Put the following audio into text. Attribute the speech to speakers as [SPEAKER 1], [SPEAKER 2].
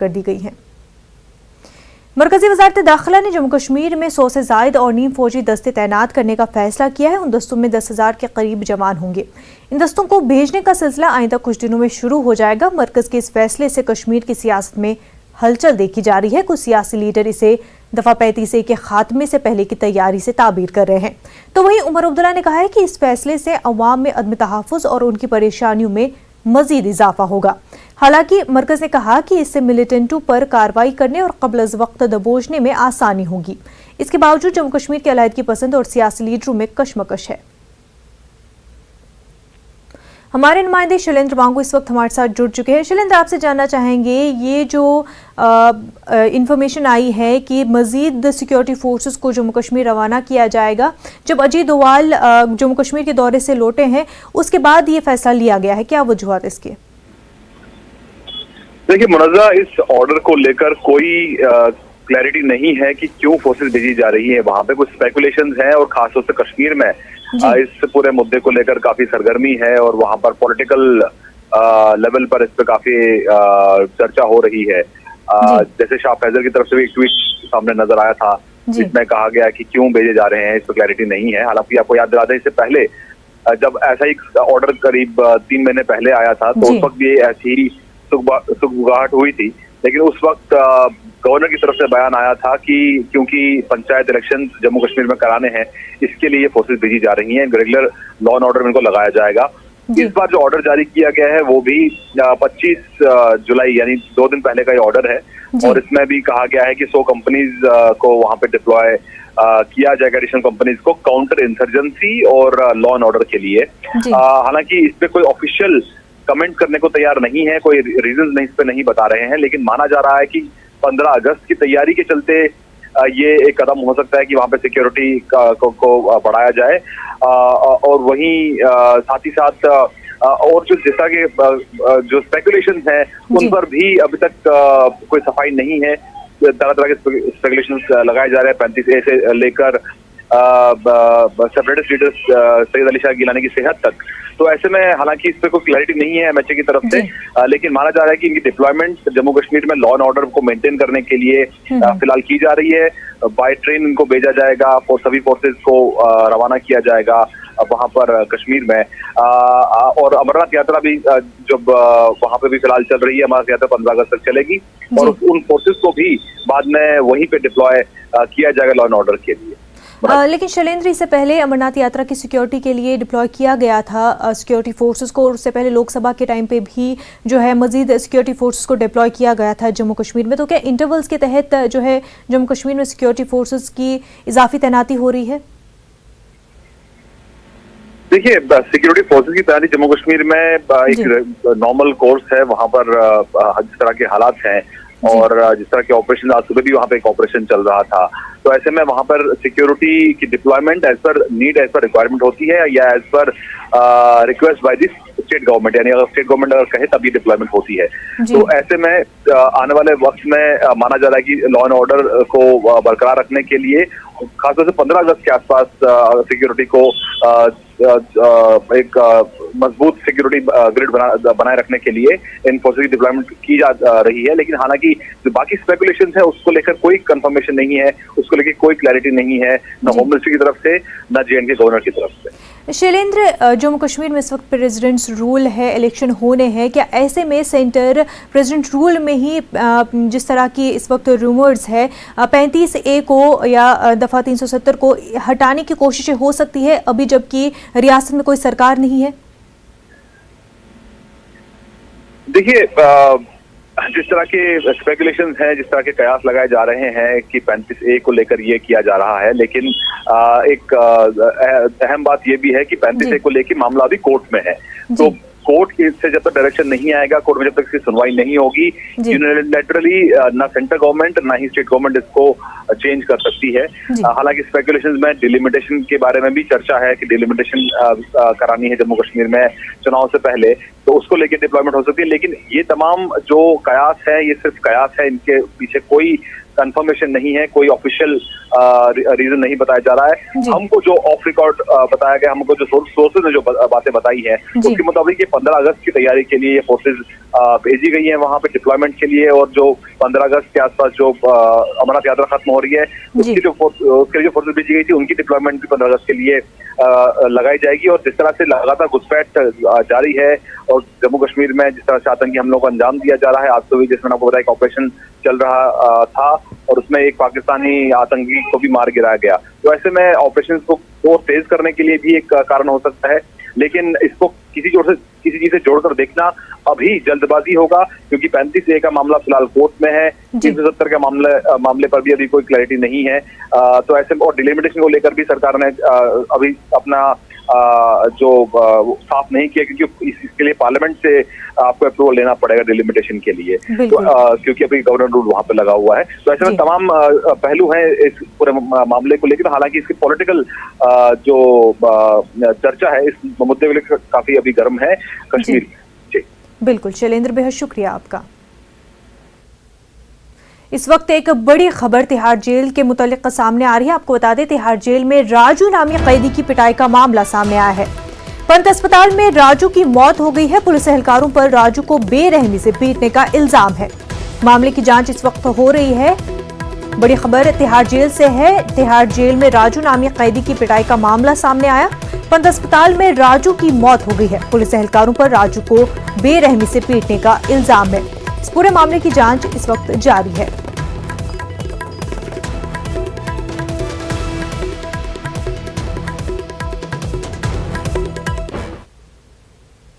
[SPEAKER 1] कर दी गई है। मरकजी वज़ारत दाखिला ने जम्मू कश्मीर में 100 से ज़ायद और नीम फौजी दस्ते तैनात करने का फैसला किया है। उन दस्तों में 10,000 के करीब जवान होंगे। इन दस्तों को भेजने का सिलसिला आइंदा कुछ दिनों में शुरू हो जाएगा। मरकज के इस फैसले से कश्मीर की सियासत में हलचल देखी जा रही है। कुछ सियासी लीडर इसे दफा 35A के खात्मे से पहले की तैयारी से ताबीर कर रहे हैं। तो वहीं उमर अब्दुल्ला ने कहा है कि इस फैसले से अवाम में अदम तहफ़्फ़ुज़ और उनकी परेशानियों में मजीद इजाफा होगा। हालांकि मरकज ने कहा कि इससे मिलिटेंटों पर कार्रवाई करने और क़ब्ल अज़ वक्त दबोचने में आसानी होगी। इसके बावजूद जम्मू कश्मीर के अलहदगी पसंद और सियासी लीडरों में कशमकश है। हमारे नुमाइंदे शैलेंद्र वांगू इस वक्त हमारे साथ जुड़ चुके हैं। शैलेंद्र, आपसे जानना चाहेंगे, ये जो इंफॉर्मेशन आई है कि मजीद सिक्योरिटी फोर्सेस को जम्मू कश्मीर रवाना किया जाएगा, जब अजीत डोवाल जम्मू कश्मीर के दौरे से लौटे हैं उसके बाद ये फैसला लिया गया है, क्या वजूहात इसके?
[SPEAKER 2] देखिए मुनज़्ज़ा, इस ऑर्डर को लेकर कोई क्लैरिटी नहीं है कि क्यों फोर्सेस भेजी जा रही है। वहां पे कुछ स्पेकुलेशंस हैं और खासतौर से कश्मीर में इस पूरे मुद्दे को लेकर काफी सरगर्मी है और वहां पर पॉलिटिकल लेवल पर इस पे काफी चर्चा हो रही है। जैसे शाह फैजल की तरफ से भी एक ट्वीट सामने नजर आया था जिसमें कहा गया कि क्यों भेजे जा रहे हैं, इस पर क्लैरिटी नहीं है। हालांकि आपको याद दिला दें, इससे पहले जब ऐसा ही ऑर्डर करीब 3 महीने पहले आया था तो उस वक्त भी ऐसी ही सुगबुगाहट हुई थी, लेकिन उस वक्त गवर्नर की तरफ से बयान आया था कि क्योंकि पंचायत इलेक्शन जम्मू कश्मीर में कराने हैं, इसके लिए फोर्सेस भेजी जा रही हैं, रेगुलर लॉ एंड ऑर्डर इनको लगाया जाएगा। इस बार जो ऑर्डर जारी किया गया है वो भी 25 जुलाई यानी 2 दिन पहले का ये ऑर्डर है और इसमें भी कहा गया है कि 100 कंपनीज को वहां पे डिप्लॉय किया जाएगा, एडिशनल कंपनीज को काउंटर इंसर्जेंसी और लॉ एंड ऑर्डर के लिए। हालांकि इस पे कोई ऑफिशियल कमेंट करने को तैयार नहीं है, कोई रीजंस नहीं इस पे नहीं बता रहे हैं, लेकिन माना जा रहा है कि 15 अगस्त की तैयारी के चलते ये एक कदम हो सकता है कि वहां पे सिक्योरिटी को बढ़ाया जाए। और वहीं साथ ही साथ और जो जैसा कि जो स्पेकुलेशन है उन पर भी अभी तक कोई सफाई नहीं है। तरह तरह के स्पेकुलेशन लगाए जा रहे हैं 35A से लेकर सेपरेटिस्ट लीडर्स सैयद अली शाह गिलानी की सेहत तक। तो ऐसे में हालांकि इस पर कोई क्लैरिटी नहीं है MHA की तरफ से, लेकिन माना जा रहा है कि इनकी डिप्लॉयमेंट जम्मू कश्मीर में लॉ एंड ऑर्डर को मेंटेन करने के लिए फिलहाल की जा रही है। बाय ट्रेन इनको भेजा जाएगा और सभी फोर्सेज को रवाना किया जाएगा वहां पर कश्मीर में। और अमरनाथ यात्रा भी जब वहां पे भी फिलहाल चल रही है, अमरनाथ यात्रा 15 अगस्त तक चलेगी और उन फोर्सेज को भी बाद में वहीं पे डिप्लॉय किया जाएगा लॉ एंड ऑर्डर के लिए।
[SPEAKER 1] लेकिन शैलेंद्र, इससे पहले अमरनाथ यात्रा की सिक्योरिटी के लिए डिप्लॉय किया गया था सिक्योरिटी फोर्सेस को, और उससे पहले लोकसभा के टाइम पे भी जो है मजीद सिक्योरिटी फोर्सेस को डिप्लॉय किया गया था जम्मू कश्मीर में। तो क्या इंटरवल्स के तहत जो है जम्मू कश्मीर में सिक्योरिटी फोर्सेस की इजाफी तैनाती हो रही है?
[SPEAKER 2] देखिए, सिक्योरिटी फोर्सेस की तैनाती जम्मू कश्मीर में एक नॉर्मल कोर्स है। वहां पर जिस तरह के हालात हैं और जिस तरह के ऑपरेशन, आज सुबह भी वहां पे एक ऑपरेशन चल रहा था, तो ऐसे में वहां पर सिक्योरिटी की deployment as per need, as per requirement होती है या as per request by the state government, यानी अगर स्टेट गवर्नमेंट अगर कहे तब ये डिप्लॉयमेंट होती है। तो ऐसे में आने वाले वक्त में माना जा रहा है कि लॉ एंड ऑर्डर को बरकरार रखने के लिए खासतौर से 15 अगस्त के आसपास सिक्योरिटी को एक मजबूत सिक्योरिटी ग्रिड बनाए रखने के लिए इन फोर्सेस की डिप्लॉयमेंट की जा रही है। लेकिन हालांकि जो बाकी स्पेकुलेशन है उसको लेकर कोई कंफर्मेशन नहीं है, उसको लेकर कोई क्लैरिटी नहीं है, न होम मिनिस्ट्री की तरफ से न JNK गवर्नर की तरफ से।
[SPEAKER 1] शैलेंद्र, जम्मू कश्मीर में इस वक्त प्रेसिडेंट्स रूल है, इलेक्शन होने हैं, क्या ऐसे में सेंटर प्रेसिडेंट रूल में ही जिस तरह की इस वक्त रूमर्स है 35A को या दफा 370 को हटाने की कोशिशें हो सकती है अभी, जबकि रियासत में कोई सरकार नहीं है? देखिए,
[SPEAKER 2] जिस तरह के स्पेकुलेशंस हैं, जिस तरह के कयास लगाए जा रहे हैं कि 35A को लेकर ये किया जा रहा है, लेकिन एक अहम बात ये भी है कि 35A को लेकर मामला अभी कोर्ट में है। तो कोर्ट से जब तक डायरेक्शन नहीं आएगा, कोर्ट में जब तक इसकी सुनवाई नहीं होगी, यूनिलैटरली ना सेंट्रल गवर्नमेंट ना ही स्टेट गवर्नमेंट इसको चेंज कर सकती है। हालांकि स्पेकुलेशंस में डिलिमिटेशन के बारे में भी चर्चा है कि डिलिमिटेशन करानी है जम्मू कश्मीर में चुनाव से पहले, तो उसको लेके डिप्लॉयमेंट हो सकती है। लेकिन ये तमाम जो कयास है ये सिर्फ कयास है, इनके पीछे कोई कंफर्मेशन नहीं है, कोई ऑफिशियल रीजन नहीं बताया जा रहा है। हमको जो ऑफ रिकॉर्ड बताया गया, हमको जो सोर्सेज ने जो बातें बताई हैं उसके मुताबिक ये 15 अगस्त की तैयारी के लिए ये फोर्सेज भेजी गई हैं वहां पे डिप्लॉयमेंट के लिए, और जो 15 अगस्त के आसपास जो अमरनाथ यात्रा खत्म हो रही है उसके लिए जो फोर्सेज भेजी गई थी उनकी डिप्लॉयमेंट भी 15 अगस्त के लिए लगाई जाएगी। और जिस तरह से लगातार घुसपैठ जारी है और जम्मू कश्मीर में जिस तरह से आतंकी हमलों को अंजाम दिया जा रहा है, आज तो भी जिसमें आपको बताया एक ऑपरेशन चल रहा था और उसमें एक पाकिस्तानी आतंकी को भी मार गिराया गया, तो ऐसे में ऑपरेशन को तेज करने के लिए भी एक कारण हो सकता है। लेकिन इसको किसी चीज से जोड़कर देखना अभी जल्दबाजी होगा, क्योंकि 35A का मामला फिलहाल कोर्ट में है, 370 के मामले पर भी अभी कोई क्लैरिटी नहीं है। तो ऐसे और डिलिमिटेशन को लेकर भी सरकार ने अभी अपना जो साफ नहीं किया, क्योंकि इसके लिए पार्लियामेंट से आपको अप्रूवल लेना पड़ेगा डिलिमिटेशन के लिए, तो क्योंकि अभी गवर्नर रूल वहां पे लगा हुआ है। तो ऐसे में तमाम पहलू हैं इस पूरे मामले को लेकर। हालांकि इसकी पॉलिटिकल जो चर्चा है इस मुद्दे को लेकर काफी अभी गर्म है कश्मीर।
[SPEAKER 1] बिल्कुल शैलेंद्र, बेहद शुक्रिया आपका। इस वक्त एक बड़ी खबर तिहाड़ जेल के मुतालिक सामने आ रही है। आपको बता दें, तिहाड़ जेल में राजू नामी कैदी की पिटाई का मामला सामने आया है। पंत अस्पताल में राजू की मौत हो गई है। पुलिस एहलकारों पर राजू को बेरहमी से पीटने का इल्जाम है। मामले की जांच इस वक्त हो रही है। बड़ी खबर तिहाड़ जेल से है। तिहाड़ जेल में राजू नामी कैदी की पिटाई का मामला सामने आया। पंत अस्पताल में राजू की मौत हो गई है। पुलिस एहलकारों पर राजू को बेरहमी से पीटने का इल्जाम है। इस पूरे मामले की जांच इस वक्त जारी है।